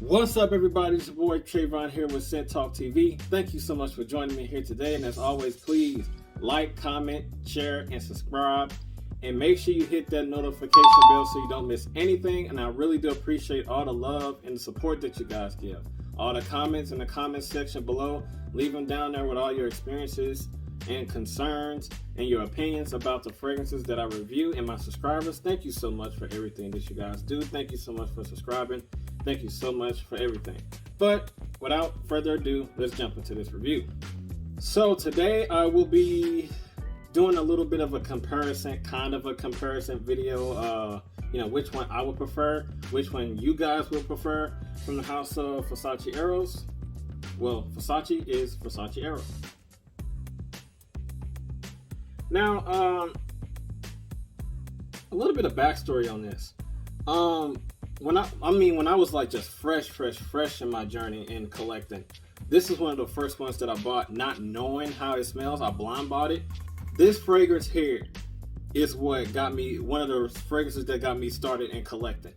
What's up, everybody? It's your boy Trayvon here with ScentTalkTV. Thank you so much for joining me here today. And as always, please like, comment, share, and subscribe. And make sure you hit that notification bell so you don't miss anything. And I really do appreciate all the love and the support that you guys give. All the comments in the comment section below, leave them down there with all your experiences and concerns and your opinions about the fragrances that I review. And my subscribers, thank you so much for everything that you guys do. Thank you so much for subscribing. Thank you so much for everything. But without further ado, let's jump into this review. So today I will be doing a little bit of a comparison, video. Which one I would prefer, which one you guys would prefer from the house of Versace Eros. Well, Versace is Versace Eros. Now, a little bit of backstory on this. When I was like just fresh in my journey in collecting, this is one of the first ones that I bought, not knowing how it smells. I blind bought it. This fragrance here is what got me, one of the fragrances that got me started in collecting.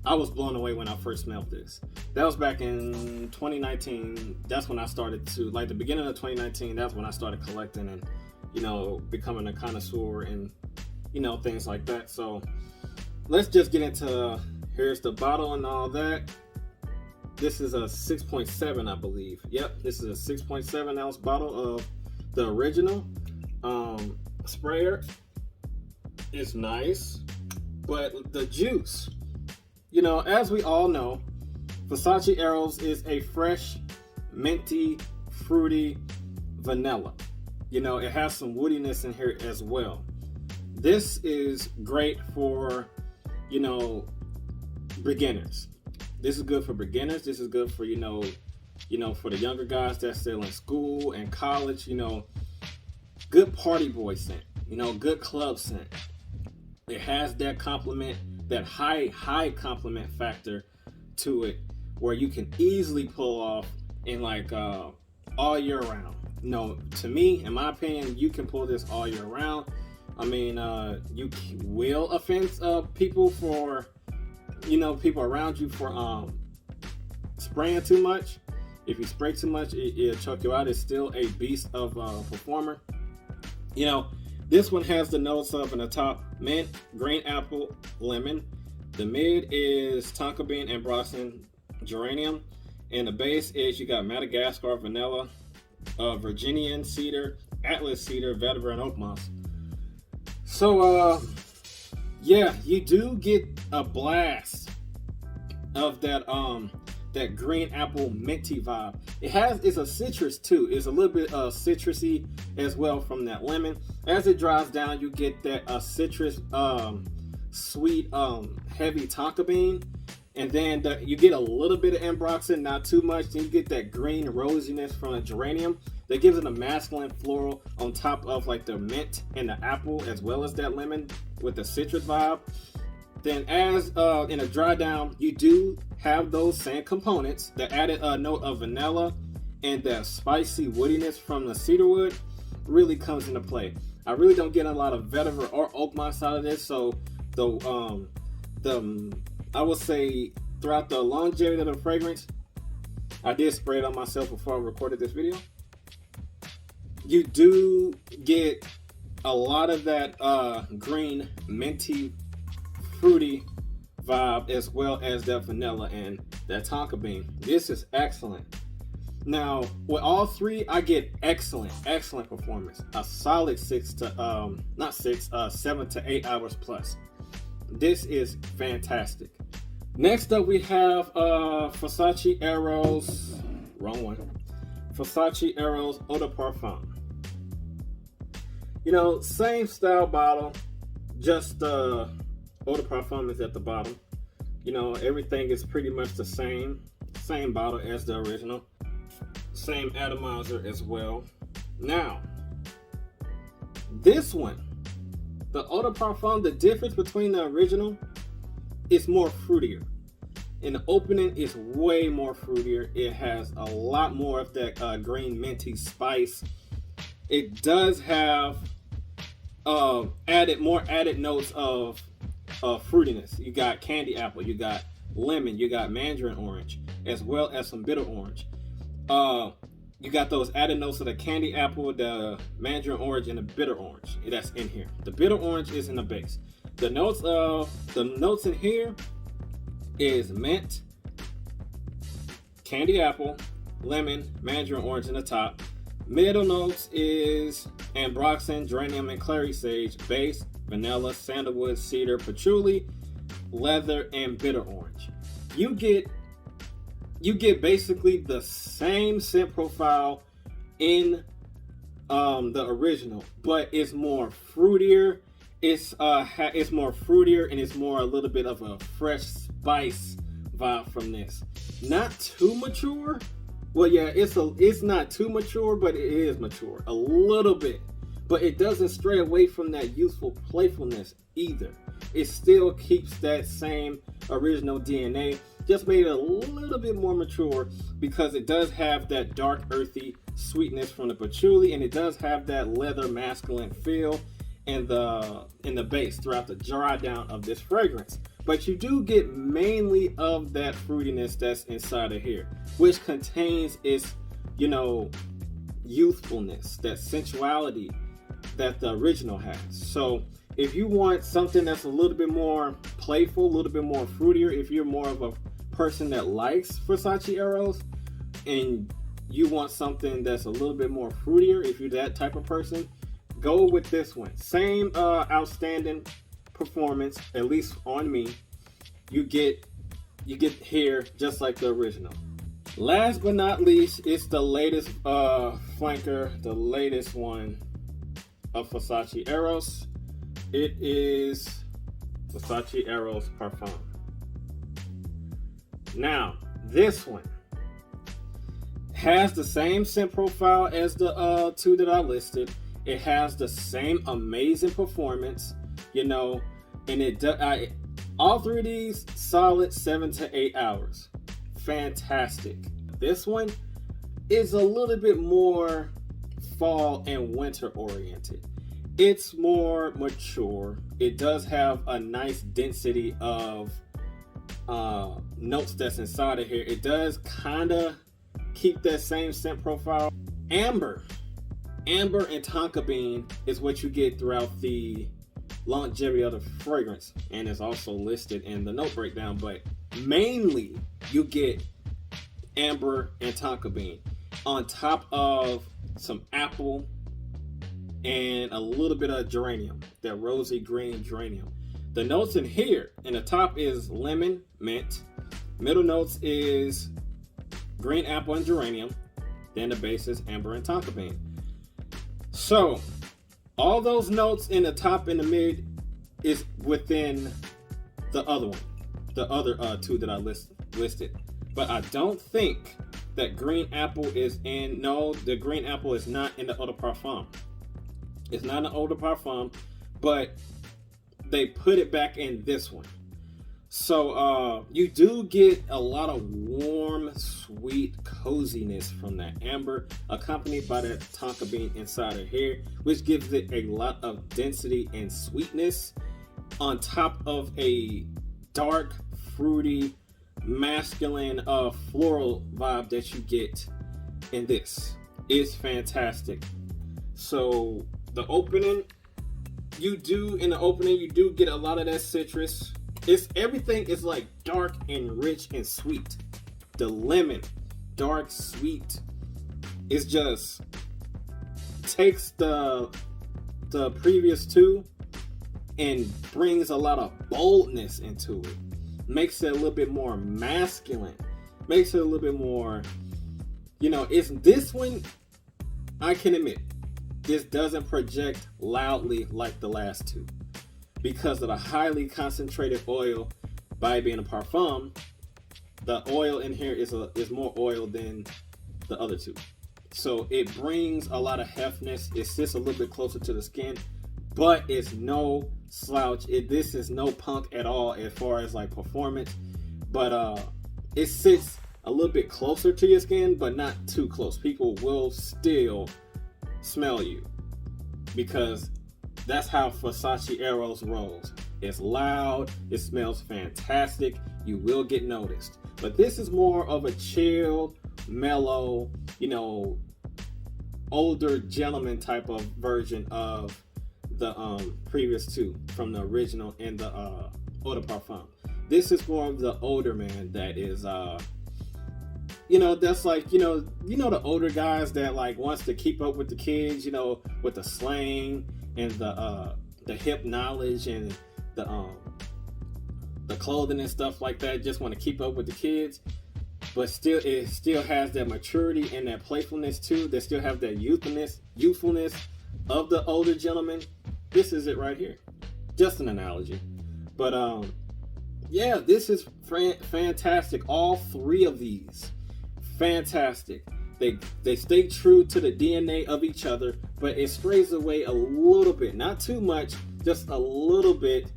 I was blown away when I first smelled this. That was back in 2019. That's when I started to, like the beginning of 2019, that's when I started collecting and, becoming a connoisseur and, things like that. So let's just get into, here's the bottle and all that. This is a 6.7, I believe. Yep, this is a 6.7 ounce bottle of the original sprayer. It's nice, but the juice, as we all know, Versace Eros is a fresh, minty, fruity vanilla. It has some woodiness in here as well. This is great for, beginners. This is good for beginners. This is good for, for the younger guys that's still in school and college, good party boy scent, good club scent. It has that compliment, that high compliment factor to it where you can easily pull off in like all year round. To me, in my opinion, you can pull this all year round. I mean, you will offend people for, people around you for spraying too much. If you spray too much, it'll choke you out. It's still a beast of a performer. This one has the notes of in the top mint, green apple, lemon. The mid is tonka bean and Boston geranium. And the base is you got Madagascar vanilla, Virginian cedar, Atlas cedar, vetiver, and oak moss. So, yeah, you do get a blast of that that green apple minty vibe. It's a citrus too. It's a little bit citrusy as well from that lemon. As it dries down, you get that citrus sweet heavy tonka bean, and then you get a little bit of ambroxan, not too much. Then you get that green rosiness from the geranium that gives it a masculine floral on top of like the mint and the apple, as well as that lemon with the citrus vibe. Then as in a dry down, you do have those same components. The added note of vanilla and that spicy woodiness from the cedarwood really comes into play. I really don't get a lot of vetiver or oak moss out of this, so I would say throughout the longevity of the fragrance, I did spray it on myself before I recorded this video. You do get a lot of that green, minty, fruity vibe, as well as that vanilla and that tonka bean. This is excellent. Now, with all three, I get excellent performance. A solid 7 to 8 hours plus. This is fantastic. Next up, we have Versace Eros, Versace Eros Eau de Parfum. Same style bottle, just Eau de Parfum is at the bottom. Everything is pretty much the same bottle as the original. Same atomizer as well. Now, this one, the Eau de Parfum, the difference between the original is more fruitier. In the opening, it's way more fruitier. It has a lot more of that green minty spice. It does have added notes of fruitiness. You got candy apple, you got lemon, you got mandarin orange, as well as some bitter orange. You got those added notes of the candy apple, the mandarin orange, and the bitter orange. That's in here. The bitter orange is in the base. The notes in here is mint, candy apple, lemon, mandarin orange in the top. Middle notes is ambroxan, geranium, and clary sage. Base, vanilla, sandalwood, cedar, patchouli, leather, and bitter orange. You get basically the same scent profile in the original, but it's more fruitier. It's more fruitier, and it's more a little bit of a fresh spice vibe from this. Not too mature. Well, yeah, it's not too mature, but it is mature a little bit. But it doesn't stray away from that youthful playfulness either. It still keeps that same original DNA, just made it a little bit more mature, because it does have that dark earthy sweetness from the patchouli, and it does have that leather masculine feel in the base throughout the dry down of this fragrance. But you do get mainly of that fruitiness that's inside of here, which contains its, youthfulness, that sensuality that the original has. So if you want something that's a little bit more playful, a little bit more fruitier, if you're more of a person that likes Versace Eros and you want something that's a little bit more fruitier, if you're that type of person, go with this one. Same outstanding performance, at least on me. You get here just like the original. Last but not least, it's the latest flanker, the latest one of Versace Eros. It is Versace Eros Parfum. Now, this one has the same scent profile as the two that I listed. It has the same amazing performance, and all three of these solid 7 to 8 hours. Fantastic. This one is a little bit more fall and winter oriented. It's more mature. It does have a nice density of notes that's inside of here. It does kind of keep that same scent profile. Amber and tonka bean is what you get throughout the longevity of the fragrance, and it's also listed in the note breakdown, but mainly you get amber and tonka bean on top of some apple and a little bit of geranium, that rosy green geranium. The notes in here, in the top is lemon, mint. Middle notes is green apple and geranium. Then the base is amber and tonka bean. So all those notes in the top and the mid is within the other one, the other two that I listed. But I don't think that green apple is in. No, the green apple is not in the Eau de Parfum. It's not an Eau de Parfum, but they put it back in this one. So you do get a lot of warm, sweet coziness from that amber, accompanied by that tonka bean inside of here, which gives it a lot of density and sweetness on top of a dark, fruity, masculine, floral vibe that you get in this. It's fantastic. So the opening, you do get a lot of that citrus. Everything is like dark and rich and sweet. The lemon, dark, sweet. It's just takes the previous two and brings a lot of boldness into it. Makes it a little bit more masculine. Makes it a little bit more, it's this one, I can admit, this doesn't project loudly like the last two, because of the highly concentrated oil. By being a parfum, the oil in here is more oil than the other two, so it brings a lot of heftness. It sits a little bit closer to the skin, but it's no slouch. This is no punk at all as far as like performance, but it sits a little bit closer to your skin, but not too close. People will still smell you, because that's how Versace Eros rolls. It's loud, it smells fantastic, you will get noticed. But this is more of a chilled, mellow, older gentleman type of version of the previous two from the original and the Eau de Parfum. This is more of the older man that is that's like the older guys that like wants to keep up with the kids, with the slang and the hip knowledge and the clothing and stuff like that. Just want to keep up with the kids, but it still has that maturity and that playfulness too. They still have that youthfulness of the older gentleman. This is it right here. Just an analogy, but yeah, this is fantastic. All three of these, fantastic. They stay true to the DNA of each other, but it strays away a little bit, not too much, just a little bit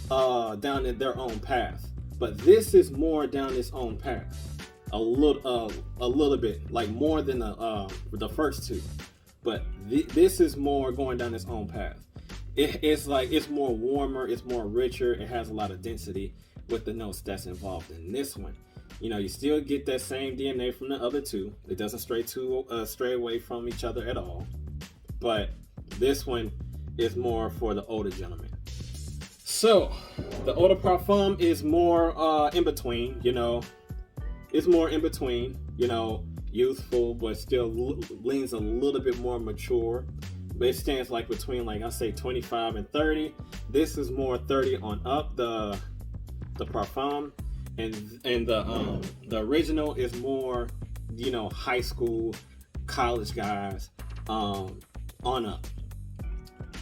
down in their own path. But this is more down its own path, a little bit, like more than the first two. But this is more going down its own path. It's more warmer, it's more richer, it has a lot of density with the notes that's involved in this one. You still get that same DNA from the other two. It doesn't stray away from each other at all. But this one is more for the older gentleman. So the Eau de Parfum is more in between. It's more in between. Youthful, but still leans a little bit more mature. But it stands like between, like I say, 25 and 30. This is more 30 on up. The Parfum. And the original is more, high school, college guys, on up.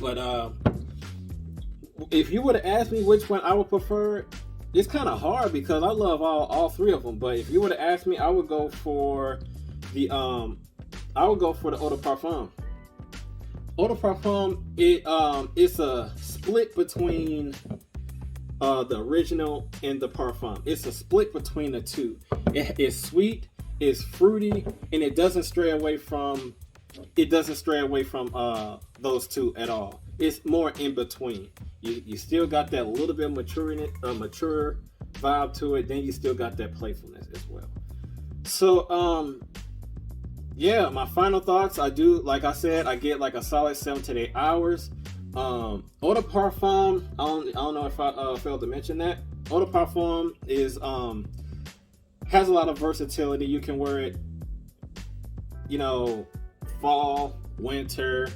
But if you would have asked me which one I would prefer, it's kind of hard because I love all three of them. But if you would have asked me, I would go for the Eau de Parfum. Eau de Parfum, it's a split between the original and the Parfum. It's a split between the two. It's sweet, it's fruity, and it doesn't stray away from those two at all. It's more in between. You still got that little bit of mature vibe to it. Then you still got that playfulness as well. So yeah, my final thoughts. Like I said, I get like a solid 7 to 8 hours. Eau de Parfum, I don't know if I failed to mention that. Eau de Parfum is has a lot of versatility. You can wear it, fall, winter,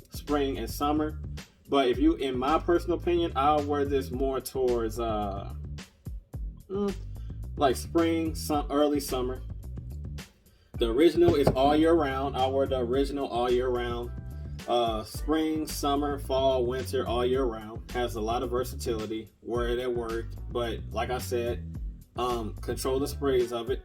spring, and summer. But if you, in my personal opinion, I'll wear this more towards like spring, early summer. The original is all year round. I'll wear the original all year round. Spring, summer, fall, winter, all year round. Has a lot of versatility. Wear it at work, but like I said, control the sprays of it.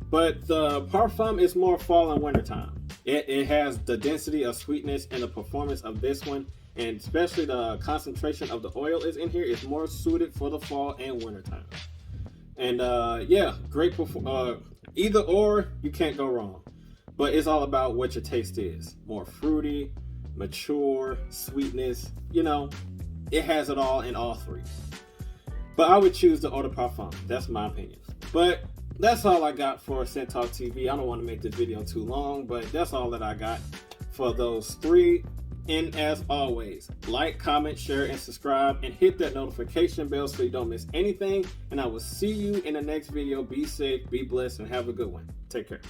But the Parfum is more fall and winter time. It has the density of sweetness and the performance of this one, and especially the concentration of the oil is in here, is more suited for the fall and winter time. And yeah, great either or, you can't go wrong. But it's all about what your taste is. More fruity, mature, sweetness. It has it all in all three. But I would choose the Eau de Parfum. That's my opinion. But that's all I got for ScentTalkTV. I don't want to make this video too long, but that's all that I got for those three. And as always, like, comment, share, and subscribe, and hit that notification bell so you don't miss anything. And I will see you in the next video. Be safe, be blessed, and have a good one. Take care.